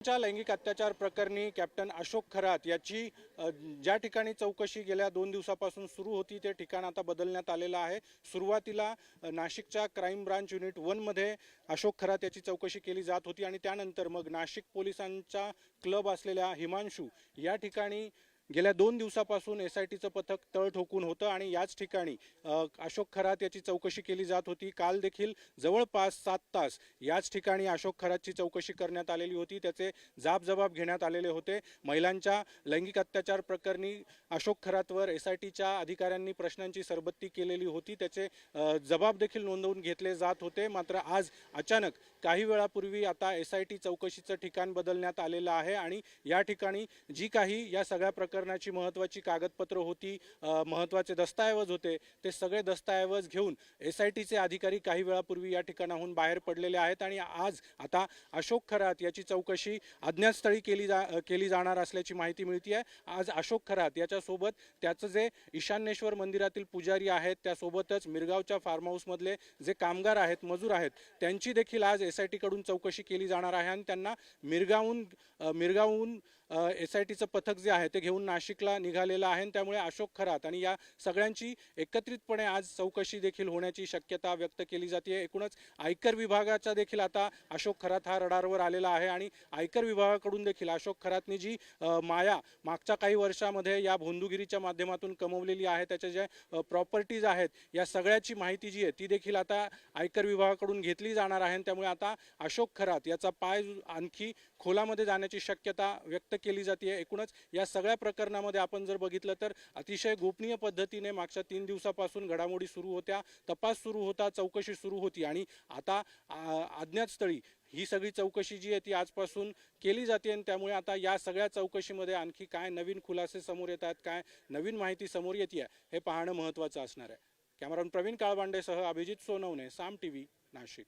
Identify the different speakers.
Speaker 1: च्या लैंगिक अत्याचार प्रकरणी कॅप्टन अशोक खरात याची ज्या ठिकाणी चौकशी गेल्या 2 दिवसापासून सुरू होती ते ठिकाण आता बदलण्यात आलेलं आहे। सुरुवातीला नाशिकच्या क्राईम ब्रांच युनिट 1 मध्ये अशोक खरात याची चौकशी केली जात होती आणि त्यानंतर मग नाशिक पोलिसांचा क्लब असलेल्या हिमांशू या ठिकाणी गेल्या 2 दिवसापासून एसआयटीचं पथक तळ ठोकून होतं आणि याच ठिकाणी अशोक खरात याची चौकशी केली जात होती। काल देखील जवळपास 7 तास याच ठिकाणी अशोक खरातची चौकशी करण्यात आलेली होती। त्याचे जबाब घेण्यात आलेले होते। महिलांच्या लैंगिक अत्याचार प्रकरणी अशोक खरातवर एसआयटीच्या अधिकाऱ्यांनी प्रश्नांची सरबत्ती केलेली होती। त्याचे जबाब देखील नोंदवून घेतले जात होते। मात्र आज अचानक काही वेळापूर्वी आता एसआयटी चौकशीचं ठिकाण बदलण्यात आलेलं आहे आणि या ठिकाणी जी काही या सगळ्या प्रकरणाची महत्त्वाची कागदपत्र होती, महत्त्वाचे दस्तऐवज होते, ते सगळे दस्तऐवज घेऊन एसआयटीचे अधिकारी काही वेळापूर्वी या ठिकाणाहून बाहेर पडलेले आहेत आणि आज आता अशोक खरात याची चौकशी अज्ञातस्थळी केली जाणार असल्याची माहिती मिळते आहे। आज अशोक खरात याच्यासोबत त्याचं जे ईशान्येश्वर मंदिरातील पुजारी आहेत, त्यासोबतच मिरगावच्या फार्म हाऊसमधले जे कामगार आहेत, मजूर आहेत, त्यांची देखील आज एसआयटीकडून चौकशी केली जाणार आहे आणि त्यांना मिरगावहून एसआयटीचं पथक जे आहे ते घेऊन नाशिकला निघालेलं आहे। त्यामुळे अशोक खरात आणि या सगळ्यांची एकत्रितपणे आज चौकशी देखील होण्याची शक्यता व्यक्त केली जाते। एकूणच आयकर विभागाचा देखील आता अशोक खरात हा रडारवर आलेला आहे आणि आयकर विभागाकडून देखील अशोक खरातनी जी माया मागच्या काही वर्षामध्ये या भोंदूगिरीच्या माध्यमातून कमवलेली आहे, त्याच्या ज्या प्रॉपर्टीज आहेत, या सगळ्याची माहिती जी आहे ती देखील आता आयकर विभागाकडून घेतली जाणार आहे। त्यामुळे आता अशोक खरात याचा पाय आणखी खोलामध्ये जाण्याची शक्यता व्यक्त केली जाते। एकूणच या सगळ्या प्रकरणामध्ये आपण जर बघितलं तर अतिशय गोपनीय पद्धतीने मागच्या 3 दिवसापासून घडामोडी सुरू होत्या, तपास सुरू होता, चौकशी सुरू होती आणि आता अज्ञातस्थळी ही सगळी चौकशी जी आहे ती आजपासून केली जाते आणि त्यामुळे आता या सगळ्या चौकशीमध्ये आणखी काय नवीन खुलासे समोर येतात, काय नवीन माहिती समोर येते हे पाहणं महत्त्वाचं असणार आहे। कॅमेरामन प्रवीण काळबांडेसह अभिजित सोनवणे, साम टीव्ही, नाशिक।